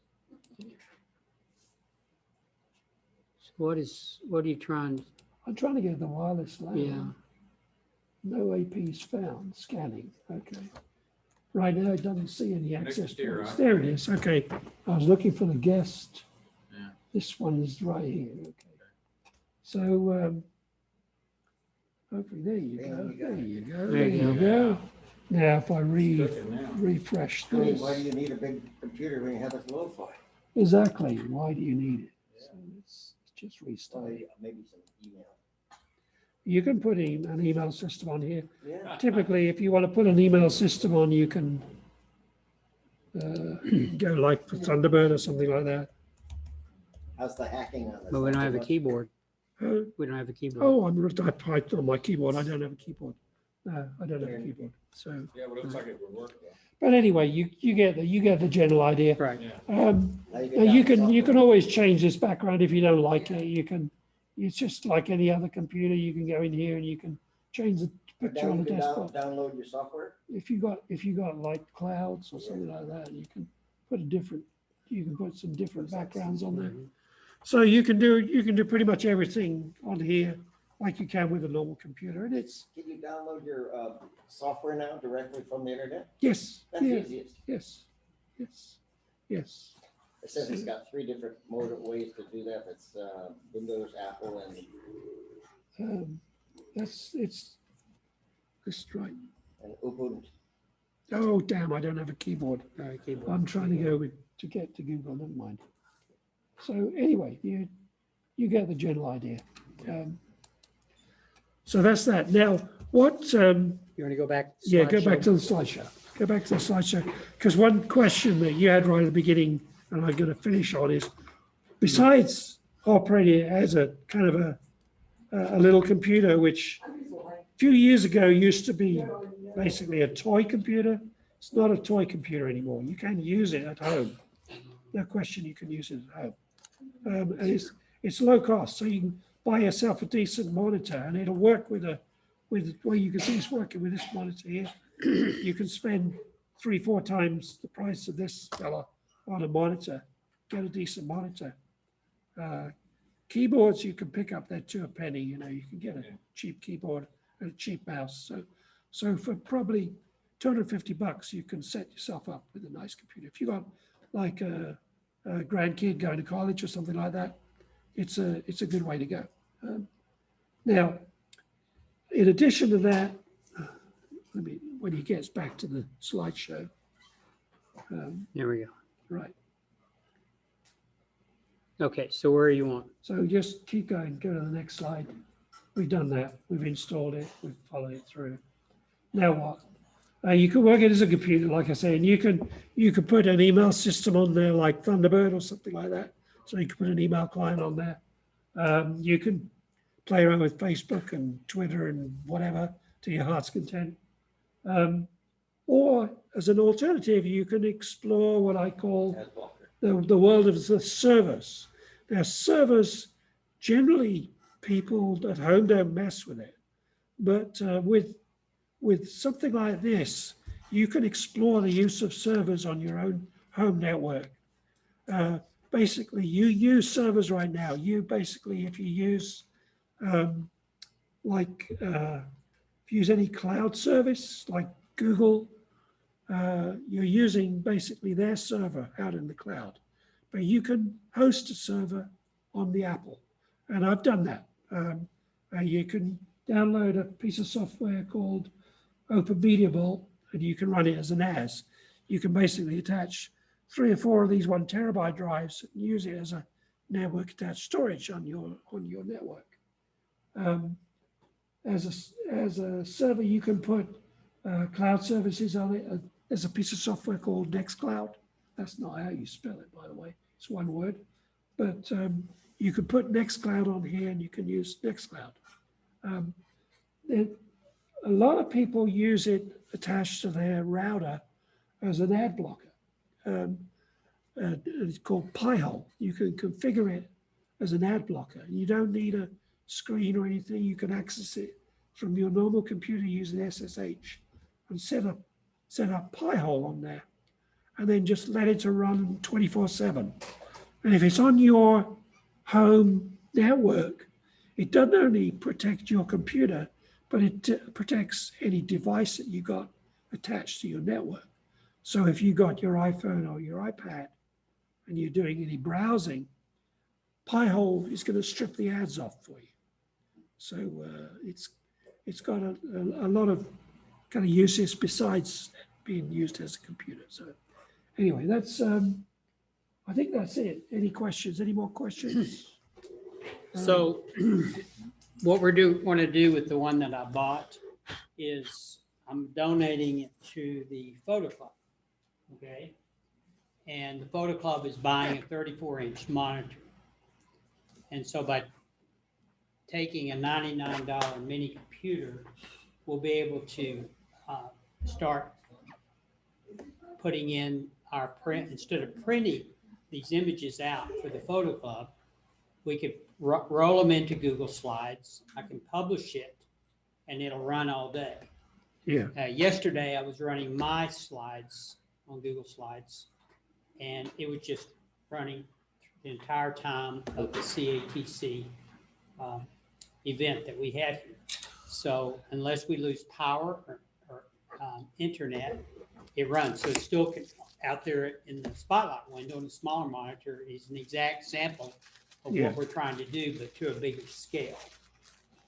So what are you trying, I'm trying to get the wireless yeah, LAN. No APs found, scanning, okay. Right now, it doesn't see any Next access to your points. eye. There it is, okay. I was looking for the guest. Yeah. This one is right here, okay. So, hopefully, there you go, there you go, There there you you go. Now, if I Cooking now. refresh I mean, this, why do you need a big computer when you have a lo-fi? exactly, why do you need it? So let's just restart it. Maybe some email. You can put an email system on here. Yeah. Typically, if you want to put an email system on, you can go like for Thunderbird or something like that. How's the hacking on this? but we don't have a keyboard. Uh, We don't have a keyboard. Oh, I typed on my keyboard. I don't have a keyboard. No, I don't have a keyboard. So, Yeah, but it looks like it would work though. but anyway, you get the general idea. Right. Yeah. Now you Now you down can the you can software. always change this background if you don't like it. You can. It's just like any other computer. You can go in here and you can change the But picture now on you the can desktop. download your software. If you got like clouds or something like that, you can put some different backgrounds on there. So you can do pretty much everything on here like you can with a normal computer. And it's, Can you download your software now directly from the internet? yes, That's the yeah, easiest. yes, yes, yes. It says it's got 3 different ways to do that. It's Windows, Apple, and It's right. Ubuntu. Oh, damn, I don't have a keyboard. All right, keyboard. I'm trying to go to get to Google, never mind. So anyway, you get the general idea. So that's that. Now, what, You want to go back? yeah, go back slideshow? to the slideshow. Go back to the slideshow. Because one question that you had right at the beginning, and I'm going to finish on, is besides operating as a kind of a little computer, which a few years ago used to be basically a toy computer, it's not a toy computer anymore. You can use it at home. No question, you can use it at home. And it's low cost, so you can buy yourself a decent monitor, and it'll work with well, you can see it's working with this monitor here. You can spend 3-4 times the price of this fella on a monitor, get a decent monitor. Keyboards you can pick up, they're to a penny. You know, you can get a cheap keyboard and a cheap mouse. So for probably $250, you can set yourself up with a nice computer. If you got like a grandkid going to college or something like that, it's a good way to go. Now, in addition to that, when he gets back to the slideshow, There we go. right. Okay, so where are you on? So just keep going, go to the next slide. We've done that, we've installed it, we've followed it through. Now what? You can work it as a computer, like I say, and you can put an email system on there like Thunderbird or something like that. So you can put an email client on there. You can play around with Facebook and Twitter and whatever to your heart's content. Or as an alternative, you can explore what I call Ad blocker. the world of the servers. Now, servers, generally, people at home don't mess with it. But with something like this, you can explore the use of servers on your own home network. Basically, you use servers right now. You basically, if you use if you use any cloud service like Google, you're using basically their server out in the cloud. But you can host a server on the Apple, and I've done that. You can download a piece of software called Open Media Vault, and you can run it as an NAS. You can basically attach 3 or 4 of these 1 terabyte drives and use it as a network attached storage on your network. As a server, you can put cloud services on it. There's a piece of software called Nextcloud. That's not how you spell it, by the way. It's one word. But you can put Nextcloud on here, and you can use Nextcloud. A lot of people use it attached to their router as an ad blocker. It's called Pi-hole. You can configure it as an ad blocker. You don't need a screen or anything. You can access it from your normal computer using SSH and set up Pi-hole on there. and then just let it to run 24/7. And if it's on your home network, it doesn't only protect your computer, but it protects any device that you got attached to your network. So if you got your iPhone or your iPad and you're doing any browsing, Pi-hole is going to strip the ads off for you. So it's got a lot of kind of uses besides being used as a computer. So anyway, that's I think that's it. Any questions? Any more questions? So what want to do with the one that I bought is I'm donating it to the Photo Club. Okay. And the Photo Club is buying a 34-inch monitor. And so by taking a $99 mini computer, we'll be able to start putting in our print, instead of printing these images out for the Photo Club, we could roll them into Google Slides. I can publish it and it'll run all day. Yeah. Yesterday, I was running my slides on Google Slides, and it was just running the entire time of the CATC event that we had here. So unless we lose power or internet, it runs. So it's still out there in the spotlight window, and the smaller monitor is an exact sample of Yeah. what we're trying to do, but to a bigger scale.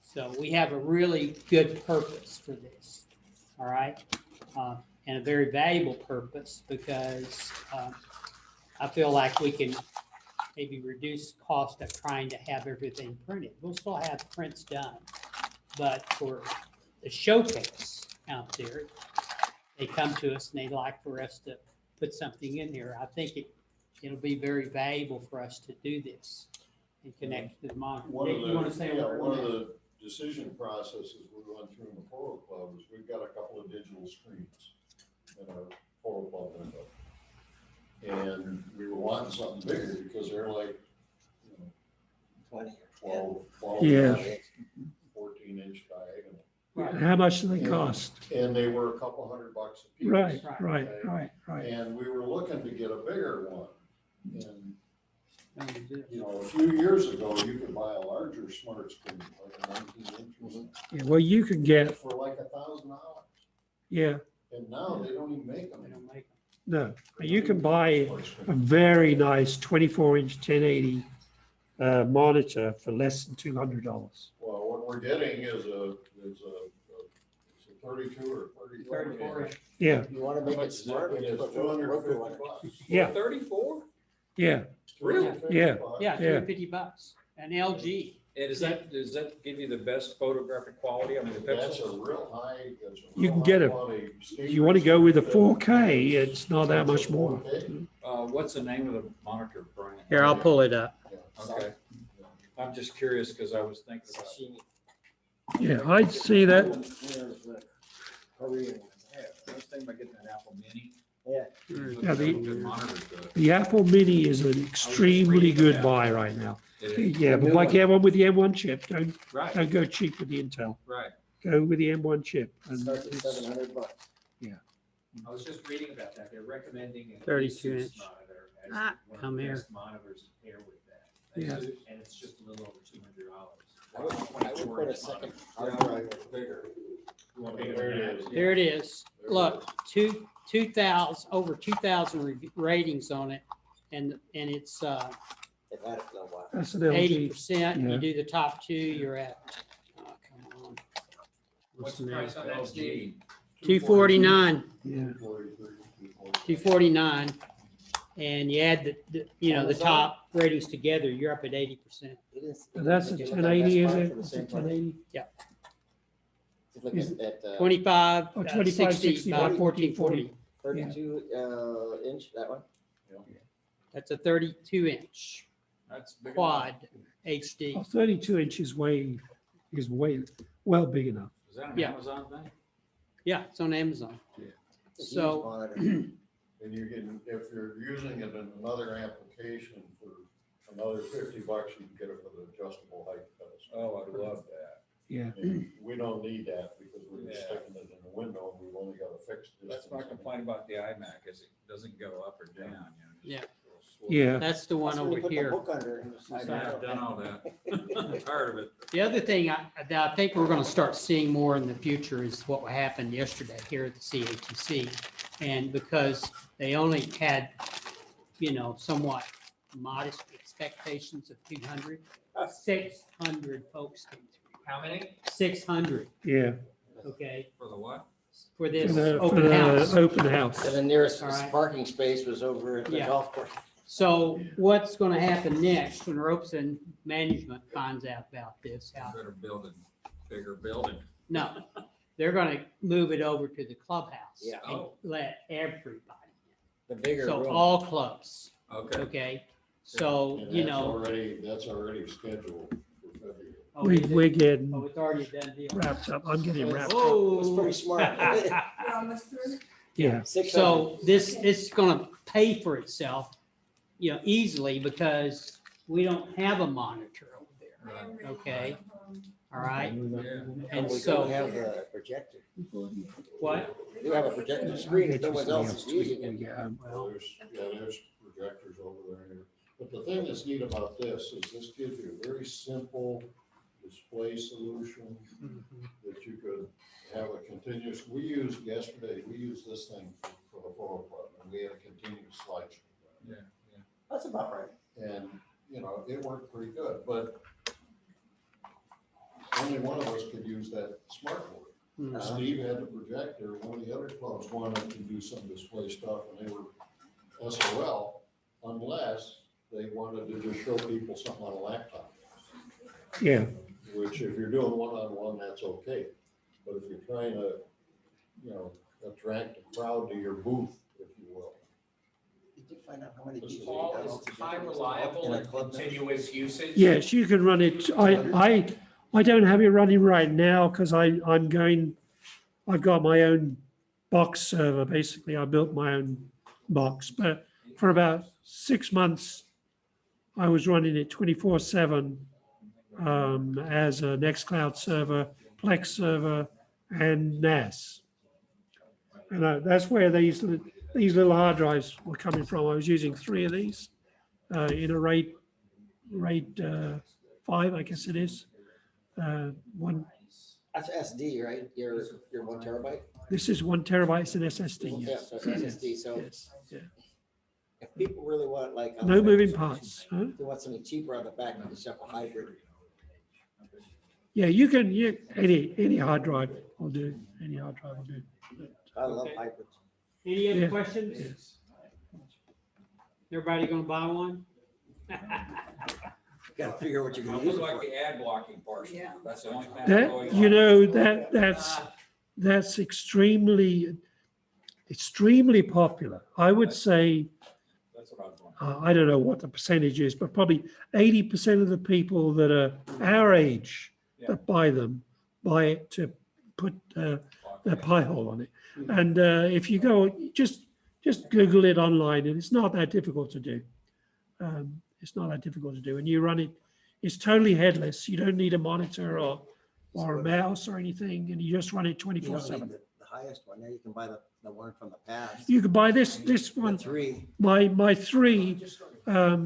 So we have a really good purpose for this, all right? And a very valuable purpose, because I feel like we can maybe reduce cost of trying to have everything printed. We'll still have prints done, but for the showcase out there, they come to us and they'd like for us to put something in there. I think it'll be very valuable for us to do this and connect to the monitor. One Nick, of you want to the, say a yeah, word? one of the decision processes we went through in the Photo Club is we've got a couple of digital screens in our Photo Club window. And we were wanting something bigger because they're like, you know, 12, Yeah. 14-inch diagonal. Right. How much do they cost? And they were a couple $100 a piece. Right. And we were looking to get a bigger one. And, No, you do. you know, a few years ago, you could buy a larger smart screen, like a 19 inches, Yeah, well, you can get, for like $1,000. yeah, And now they don't even make them. They don't make no, you can buy a very nice 24-inch 1080 monitor for less than $200. Well, what we're getting is a 32 or 34 34 inch. Yeah, You want to make it smart, we just put Roku on it. $250. yeah, 34? yeah. Really? Yeah. $250. Yeah, Yeah. $250. An LG. And does that give you the best photographic quality? I mean, the That's a pixels? real high. that's a You real can get high a- quality If you want to go with a 4K, It's it's not that much more. 4K. What's the name of the monitor, Brian? Here, I'll pull it up. Okay. I'm just curious because I was thinking about. Yeah, I'd see that. Korean. I was thinking about getting an Apple Mini. Yeah. Yeah, Good monitor to it. The Apple Mini is an extremely good buy right now. It is. Yeah, but like get one with the M1 chip. Right, Don't go cheap with the Intel. right. Go with the M1 chip. And Starts at it's- $700. I was just reading about that. They're recommending a 32 Asus inch. monitor as Ah, one of come the here. best monitors to pair with that. Yeah. And it's just a little over $200. I would put a second hard drive. Bigger. You want bigger There than it that? is. There it is. Look, 2,000, over 2,000 ratings on it. And it's They've had it for a while. That's an LG. 80%. Yeah. You do the top two, you're at, oh, come on. What's the price on that, Steve? 249, Yeah. 249. And you add the the Amazon? top ratings together, you're up at 80%. That's a 1080, is it? That's a 1080. Look at 25, Oh, 25, 60 by 1440. 32 inch, that one. That's a 32 inch That's big enough. quad HD. 32 inch is way well big enough. Is that an Yeah. Amazon thing? Yeah, it's on Amazon. It's a huge So- monitor. And you can, if you're using it in another application for another $50, you can get it with an adjustable height pedestal. Oh, I love that. Yeah. And we don't need that because we're just Yeah. sticking it in the window, and we've only got a fixed distance. That's my complaint about the iMac, is it doesn't go up or down, you know. Yeah. Yeah. That's the one That's when you over put the here. book under it and decide Yeah, to- I've done all that. I'm tired of it. The other thing that I think we're gonna start seeing more in the future is what happened yesterday here at the CATC. And because they only had, somewhat modest expectations of 200, 600 folks came through. How many? 600, Yeah. okay, For the what? for For this the open house. open house. And the nearest All right. parking space was over at the Yeah. golf course. So what's gonna happen next when Robeson management finds out about this? How Better build a bigger building. No, they're gonna move it over to the clubhouse. Yeah. And Oh. let everybody The in. bigger So room. all clubs, Okay. okay? So, And that's already scheduled for February. oh, is it? We're getting Oh, it's already a done deal. wrapped up. I'm getting wrapped up. Oh. It was pretty smart. You're almost through? Yeah. 600. So this is gonna pay for itself, easily because we don't have a monitor over there, Right. okay? All right, Yeah. and We so, don't have the projector. what? We have a projector screen, if no one else is using it. Yeah. There's projectors over there. But the thing that's neat about this is this gives you a very simple display solution that you could have a continuous, we used this thing for the photo club, and we had a continuous slideshow. Yeah. That's about right. And, it worked pretty good, but only one of us could use that smart board. Hmm. Steve had the projector, one of the other clubs wanted to do some display stuff, and they were SOL, unless they wanted to just show people something on a laptop. Yeah. Which if you're doing one-on-one, that's okay. But if you're trying to, attract a crowd to your booth, if you will. Did you find out how many people? Paul, we is got time together reliable in a and club now? continuous usage? Yes, you can run it. I don't have it running right now because I've got my own box server. Basically, I built my own box, but for about 6 months, I was running it 24/7 as a Nextcloud server, Plex server, and NAS. And that's where these little hard drives were coming from. I was using 3 of these in a RAID 5, I guess it is. One. That's SD, right? Your 1 terabyte? This is 1 terabyte. It's an SSD. Yeah, Yes. so it's SSD, so Yes. Yeah. if people really want like. No moving parts. Huh? If they want something cheaper on the back, you can set up a hybrid. Yeah, you can. Any hard drive will do. Any hard drive will do. I love Okay. hybrids. Any other Yeah. questions? Everybody gonna buy one? Gotta figure out what you're I gonna would use it like for. the ad blocking portion. Yeah. That's the only thing. I'm going That you on. know that's extremely popular. I would say That's what I was wondering. I don't know what the percentage is, but probably 80% of the people that are our age that buy it to put their pie hole on it. And if you go, just Google it online, and it's not that difficult to do. It's not that difficult to do. And you run it, it's totally headless. You don't need a monitor or a mouse or anything, and you just run it You don't need 24/7. the highest one. Now you can buy the one from the past. You can buy this The one, 3. my 3,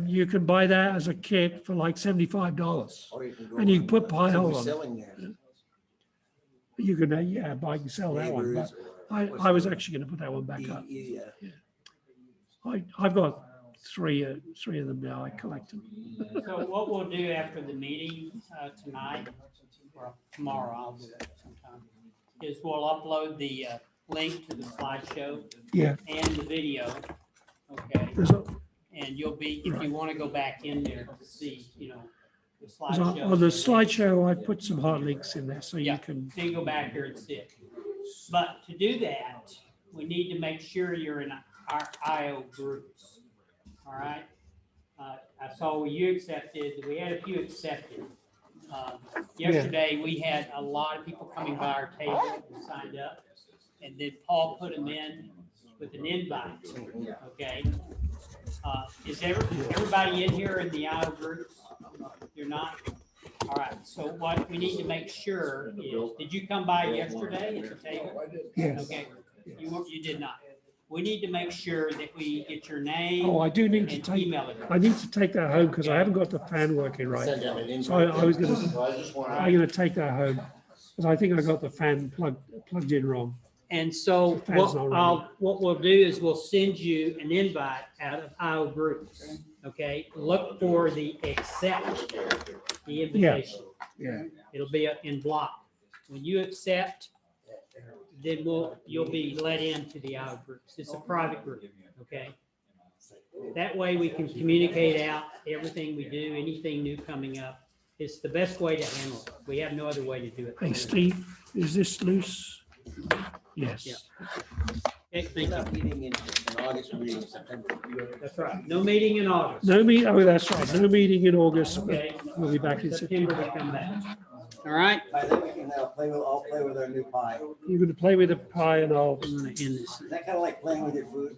you can buy that as a kit for like $75. Or you can go And you on, put pie somebody's hole on it. selling there. You can, buy and sell that one. But I was actually going to put that one back up. Yeah. I've got three of them now. I collect them. So what we'll do after the meeting tonight, or tomorrow, I'll do it sometime, is we'll upload the link to the slideshow Yeah. and the video, okay? There's a- And you'll be, if you want to go back in there to see, the there's slideshow. on the slideshow, I put some hot links in there so you Yeah. can. So you go back here and see it. But to do that, we need to make sure you're in our IO groups. All right? I saw you accepted, we had a few accepted. Yesterday, we had a lot of people coming by our table and signed up. And then Paul put them in with an invite, okay? Is everybody in here in the IO groups? You're not? All right, so what we need to make sure is, did you come by yesterday at the table? Yes. Okay, you did not. We need to make sure that we get your name Oh, I do need to and take, email address. I need to take that home because I haven't got the fan working right. Send them an So I was invite. gonna, So I just want I'm gonna take that home because I think I got the fan plugged in wrong. And so Fan's not running. what we'll do is we'll send you an invite out of Iowa Groups. Okay, look for the accept the invitation. Yeah. It'll be in block. When you accept, then you'll be let into the Iowa Groups. It's a private group, okay? That way we can communicate out everything we do, anything new coming up. It's the best way to handle it. We have no other way to do it. Hey, Steve, is this loose? Yes. Yeah. Okay, We're thank not you. meeting in August, we're meeting in September. That's right. No meeting in August. No oh, that's right. No meeting in August. but Okay. We'll be back in September September. we come back. All right? By then we can I'll play with our new pie. You're gonna play with the pie and I'll I'm gonna end this. Is that kind of like playing with your food?